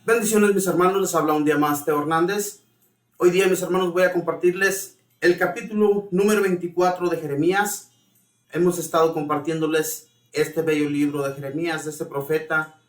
Bendiciones, mis hermanos, les habla un día más Teo Hernández. Hoy día, mis hermanos, voy a compartirles el capítulo número 24 de Jeremías. Hemos estado compartiéndoles este bello libro de Jeremías, de este profeta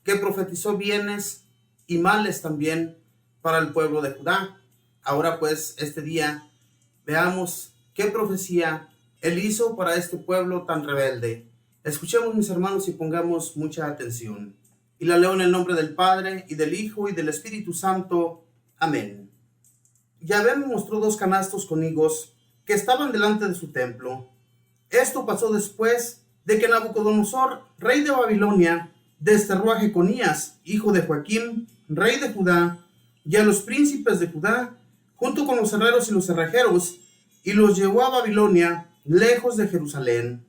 que profetizó bienes y males también para el pueblo de Judá. Ahora pues, este día, veamos qué profecía él hizo para este pueblo tan rebelde. Escuchemos, mis hermanos, y pongamos mucha atención. Y la leo en el nombre del Padre, y del Hijo, y del Espíritu Santo. Amén. Yahvé me mostró 2 canastos con higos que estaban delante de su templo. Esto pasó después de que Nabucodonosor, rey de Babilonia, desterró a Jeconías, hijo de Joaquim, rey de Judá, y a los príncipes de Judá, junto con los herreros y los cerrajeros, y los llevó a Babilonia, lejos de Jerusalén.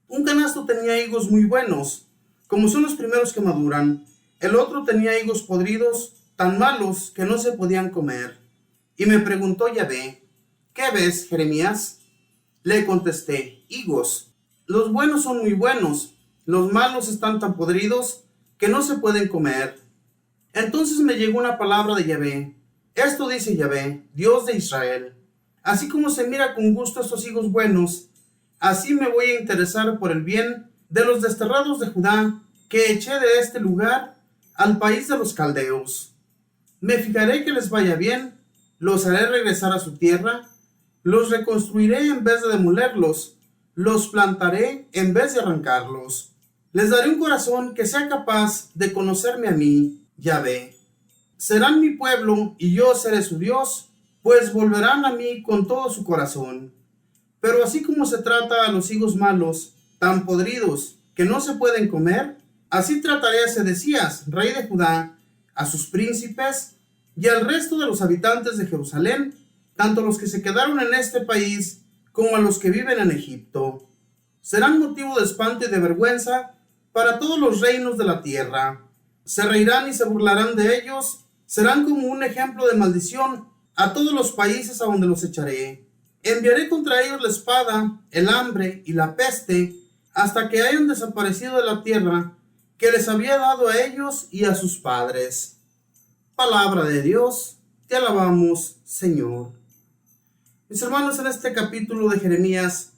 Un canasto tenía higos muy buenos, como son los primeros que maduran. El otro tenía higos podridos, tan malos que no se podían comer. Y me preguntó Yahvé: ¿qué ves, Jeremías? Le contesté: higos. Los buenos son muy buenos, los malos están tan podridos que no se pueden comer. Entonces me llegó una palabra de Yahvé. Esto dice Yahvé, Dios de Israel: así como se mira con gusto estos higos buenos, así me voy a interesar por el bien de los desterrados de Judá, que eché de este lugar al país de los caldeos. Me fijaré que les vaya bien, los haré regresar a su tierra, los reconstruiré en vez de demolerlos, los plantaré en vez de arrancarlos. Les daré un corazón que sea capaz de conocerme a mí, Yahvé. Serán mi pueblo y yo seré su Dios, pues volverán a mí con todo su corazón. Pero así como se trata a los higos malos, tan podridos que no se pueden comer, así trataré a Sedecías, rey de Judá, a sus príncipes y al resto de los habitantes de Jerusalén, tanto los que se quedaron en este país como a los que viven en Egipto. Serán motivo de espanto y de vergüenza para todos los reinos de la tierra. Se reirán y se burlarán de ellos, serán como un ejemplo de maldición a todos los países a donde los echaré. Enviaré contra ellos la espada, el hambre y la peste, hasta que hayan desaparecido de la tierra que les había dado a ellos y a sus padres. Palabra de Dios, te alabamos, Señor. Mis hermanos, en este capítulo de Jeremías,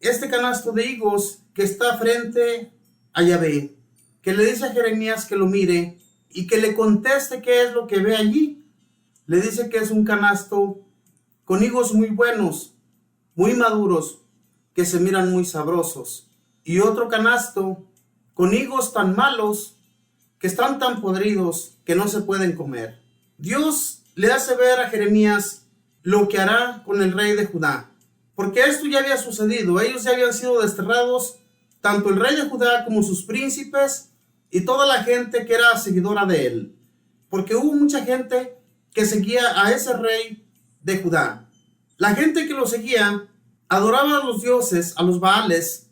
este canasto de higos que está frente a Yahvé, que le dice a Jeremías que lo mire y que le conteste qué es lo que ve allí, le dice que es un canasto con higos muy buenos, muy maduros, que se miran muy sabrosos, y otro canasto con higos tan malos que están tan podridos que no se pueden comer. Dios le hace ver a Jeremías lo que hará con el rey de Judá, porque esto ya había sucedido. Ellos ya habían sido desterrados, tanto el rey de Judá como sus príncipes y toda la gente que era seguidora de él, porque hubo mucha gente que seguía a ese rey de Judá. La gente que lo seguía adoraba a los dioses, a los Baales,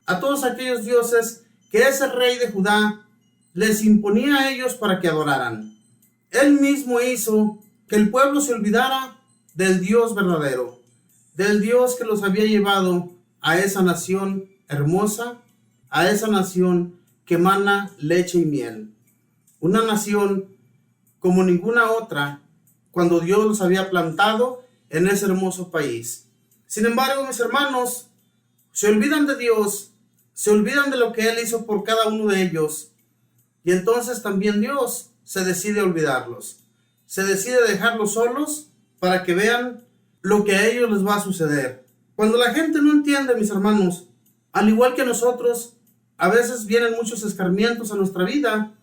a todos aquellos dioses que ese rey de Judá les imponía a ellos para que adoraran. Él mismo hizo que el pueblo se olvidara del Dios verdadero, del Dios que los había llevado a esa nación hermosa, a esa nación que emana leche y miel. Una nación como ninguna otra, cuando Dios los había plantado en ese hermoso país. Sin embargo, mis hermanos, se olvidan de Dios, se olvidan de lo que Él hizo por cada uno de ellos, y entonces también Dios se decide olvidarlos, se decide dejarlos solos para que vean lo que a ellos les va a suceder. Cuando la gente no entiende, mis hermanos, al igual que nosotros, a veces vienen muchos escarmientos a nuestra vida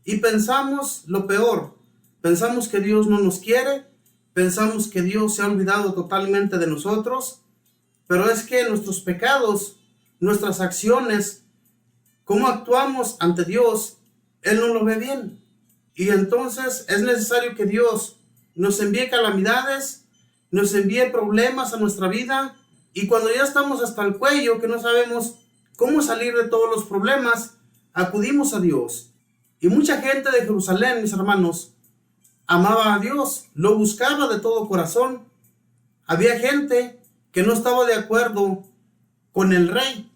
y pensamos lo peor. Pensamos que Dios no nos quiere, pensamos que Dios se ha olvidado totalmente de nosotros, pero es que nuestros pecados, nuestras acciones, cómo actuamos ante Dios, Él no lo ve bien. Y entonces es necesario que Dios nos envíe calamidades, nos envíe problemas a nuestra vida, y cuando ya estamos hasta el cuello, que no sabemos cómo salir de todos los problemas, acudimos a Dios. Y mucha gente de Jerusalén, mis hermanos, amaba a Dios, lo buscaba de todo corazón. Había gente que no estaba de acuerdo con el rey,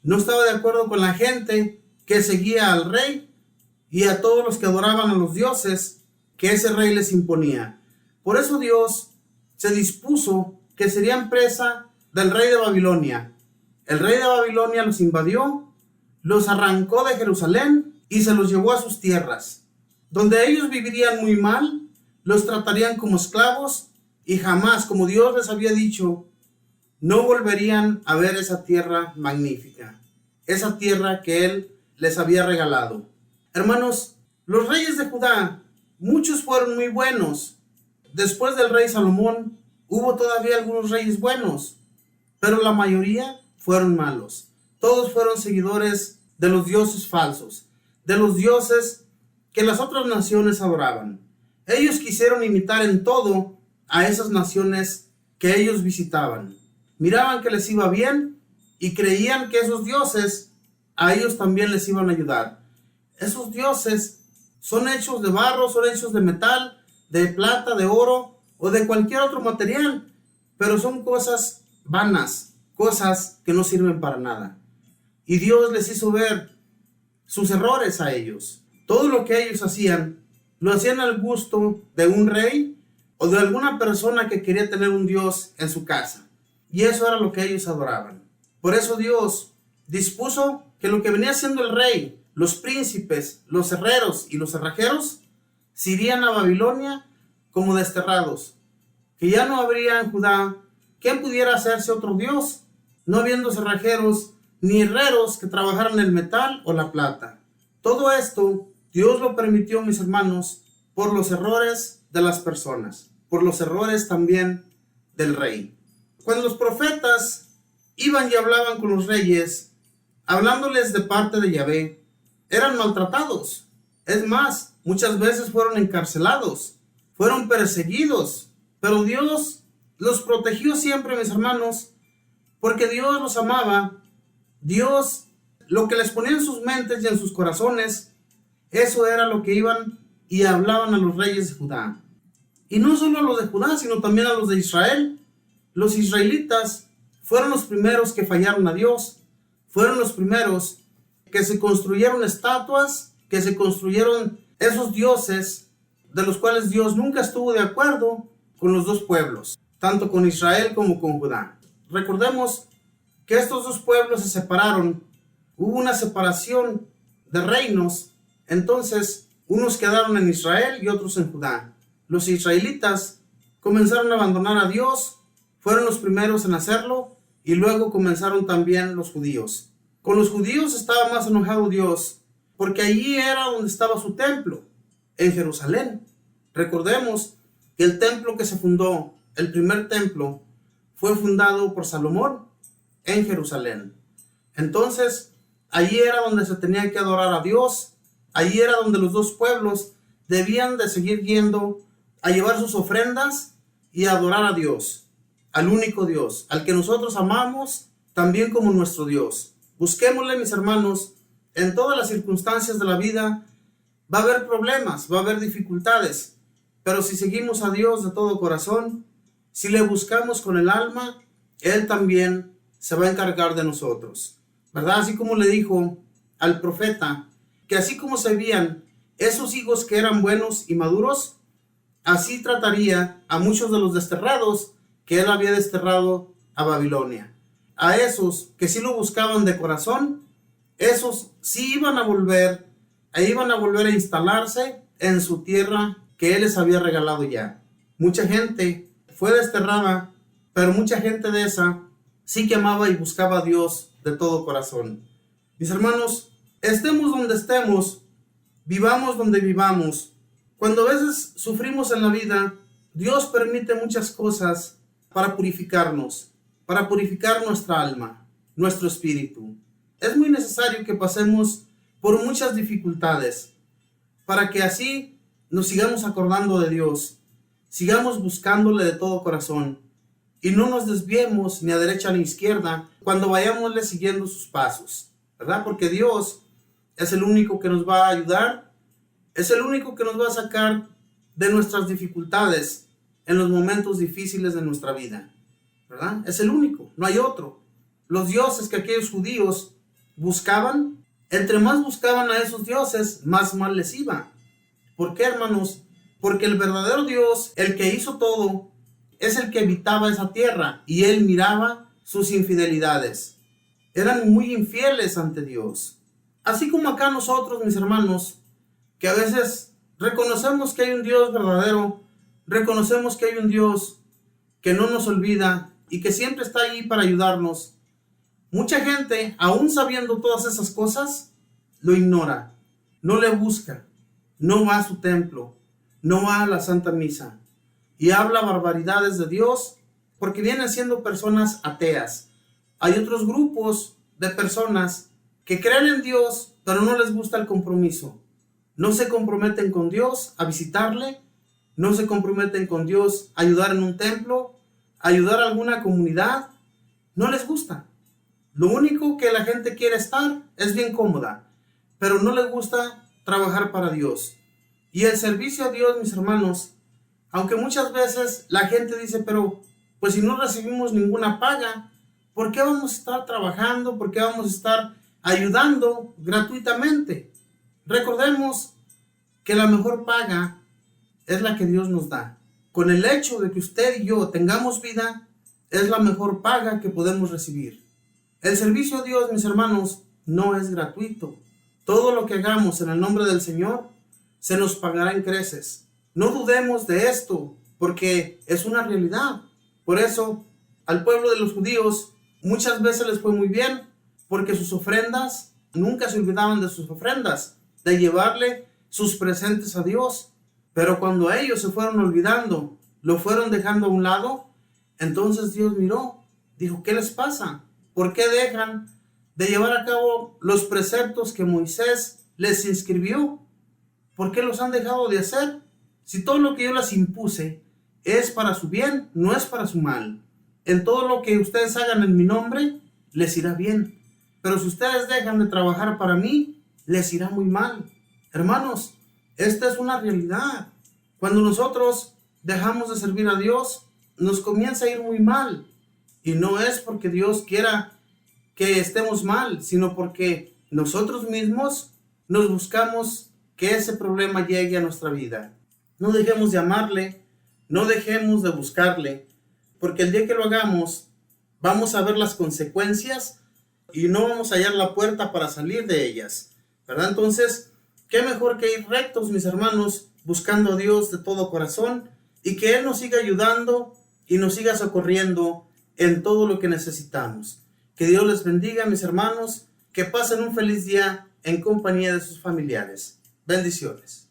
no estaba de acuerdo con la gente que seguía al rey, y a todos los que adoraban a los dioses que ese rey les imponía. Por eso Dios se dispuso que serían presa del rey de Babilonia. El rey de Babilonia los invadió, los arrancó de Jerusalén y se los llevó a sus tierras, donde ellos vivirían muy mal, los tratarían como esclavos y jamás, como Dios les había dicho, no volverían a ver esa tierra magnífica, esa tierra que Él les había regalado. Hermanos, los reyes de Judá, muchos fueron muy buenos. Después del rey Salomón, hubo todavía algunos reyes buenos, pero la mayoría fueron malos. Todos fueron seguidores de los dioses falsos, de los dioses que las otras naciones adoraban. Ellos quisieron imitar en todo a esas naciones que ellos visitaban. Miraban que les iba bien y creían que esos dioses a ellos también les iban a ayudar. Esos dioses son hechos de barro, son hechos de metal, de plata, de oro o de cualquier otro material, pero son cosas vanas, cosas que no sirven para nada. Y Dios les hizo ver sus errores a ellos. Todo lo que ellos hacían, lo hacían al gusto de un rey o de alguna persona que quería tener un dios en su casa. Y eso era lo que ellos adoraban. Por eso Dios dispuso que lo que venía siendo el rey, los príncipes, los herreros y los cerrajeros, se irían a Babilonia como desterrados. Que ya no habría en Judá quien pudiera hacerse otro dios, no habiendo cerrajeros ni herreros que trabajaran el metal o la plata. Todo esto Dios lo permitió, mis hermanos, por los errores de las personas, por los errores también del rey. Cuando los profetas iban y hablaban con los reyes, hablándoles de parte de Yahvé, eran maltratados. Es más, muchas veces fueron encarcelados, fueron perseguidos, pero Dios los protegió siempre, mis hermanos, porque Dios los amaba. Dios, lo que les ponía en sus mentes y en sus corazones, eso era lo que iban y hablaban a los reyes de Judá. Y no solo a los de Judá, sino también a los de Israel. Los israelitas fueron los primeros que fallaron a Dios. Fueron los primeros que se construyeron estatuas, que se construyeron esos dioses de los cuales Dios nunca estuvo de acuerdo con los dos pueblos, tanto con Israel como con Judá. Recordemos que estos dos pueblos se separaron. Hubo una separación de reinos. Entonces, unos quedaron en Israel y otros en Judá. Los israelitas comenzaron a abandonar a Dios, fueron los primeros en hacerlo, y luego comenzaron también los judíos. Con los judíos estaba más enojado Dios, porque allí era donde estaba su templo, en Jerusalén. Recordemos que el templo que se fundó, el primer templo, fue fundado por Salomón en Jerusalén. Entonces, allí era donde se tenía que adorar a Dios. Allí era donde los dos pueblos debían de seguir yendo a llevar sus ofrendas y a adorar a Dios, al único Dios, al que nosotros amamos también como nuestro Dios. Busquémosle, mis hermanos, en todas las circunstancias de la vida. Va a haber problemas, va a haber dificultades, pero si seguimos a Dios de todo corazón, si le buscamos con el alma, Él también se va a encargar de nosotros, ¿verdad? Así como le dijo al profeta, que así como se veían esos higos que eran buenos y maduros, así trataría a muchos de los desterrados que Él había desterrado a Babilonia. A esos que sí lo buscaban de corazón, esos sí iban a volver a instalarse en su tierra que Él les había regalado ya. Mucha gente fue desterrada, pero mucha gente de esa sí que amaba y buscaba a Dios de todo corazón. Mis hermanos, estemos donde estemos, vivamos donde vivamos. Cuando a veces sufrimos en la vida, Dios permite muchas cosas para purificarnos, para purificar nuestra alma, nuestro espíritu. Es muy necesario que pasemos por muchas dificultades, para que así nos sigamos acordando de Dios, sigamos buscándole de todo corazón, y no nos desviemos ni a derecha ni a izquierda cuando vayámosle siguiendo sus pasos, ¿verdad? Porque Dios es el único que nos va a ayudar, es el único que nos va a sacar de nuestras dificultades en los momentos difíciles de nuestra vida, ¿verdad? Es el único, no hay otro. Los dioses que aquellos judíos buscaban Entre más buscaban a esos dioses, más mal les iba. ¿Por qué, hermanos? Porque el verdadero Dios, el que hizo todo, es el que habitaba esa tierra y él miraba sus infidelidades. Eran muy infieles ante Dios. Así como acá nosotros, mis hermanos, que a veces reconocemos que hay un Dios verdadero, reconocemos que hay un Dios que no nos olvida y que siempre está ahí para ayudarnos. Mucha gente, aún sabiendo todas esas cosas, lo ignora, no le busca, no va a su templo, no va a la Santa Misa y habla barbaridades de Dios porque vienen siendo personas ateas. Hay otros grupos de personas que creen en Dios, pero no les gusta el compromiso. No se comprometen con Dios a visitarle, no se comprometen con Dios a ayudar en un templo, a ayudar a alguna comunidad. No les gusta. Lo único que la gente quiere estar es bien cómoda, pero no les gusta trabajar para Dios. Y el servicio a Dios, mis hermanos, aunque muchas veces la gente dice, pero pues si no recibimos ninguna paga, ¿por qué vamos a estar trabajando? ¿Por qué vamos a estar ayudando gratuitamente? Recordemos que la mejor paga es la que Dios nos da. Con el hecho de que usted y yo tengamos vida, es la mejor paga que podemos recibir. El servicio a Dios, mis hermanos, no es gratuito. Todo lo que hagamos en el nombre del Señor se nos pagará en creces. No dudemos de esto, porque es una realidad. Por eso, al pueblo de los judíos muchas veces les fue muy bien, porque sus ofrendas, nunca se olvidaban de sus ofrendas, de llevarle sus presentes a Dios. Pero cuando ellos se fueron olvidando, lo fueron dejando a un lado, entonces Dios miró, dijo, ¿qué les pasa? ¿Por qué dejan de llevar a cabo los preceptos que Moisés les inscribió? ¿Por qué los han dejado de hacer? Si todo lo que yo les impuse es para su bien, no es para su mal. En todo lo que ustedes hagan en mi nombre, les irá bien. Pero si ustedes dejan de trabajar para mí, les irá muy mal. Hermanos, esta es una realidad. Cuando nosotros dejamos de servir a Dios, nos comienza a ir muy mal. Y no es porque Dios quiera que estemos mal, sino porque nosotros mismos nos buscamos que ese problema llegue a nuestra vida. No dejemos de amarle, no dejemos de buscarle, porque el día que lo hagamos, vamos a ver las consecuencias y no vamos a hallar la puerta para salir de ellas, ¿verdad? Entonces, qué mejor que ir rectos, mis hermanos, buscando a Dios de todo corazón y que Él nos siga ayudando y nos siga socorriendo en todo lo que necesitamos. Que Dios les bendiga, mis hermanos, que pasen un feliz día en compañía de sus familiares. Bendiciones.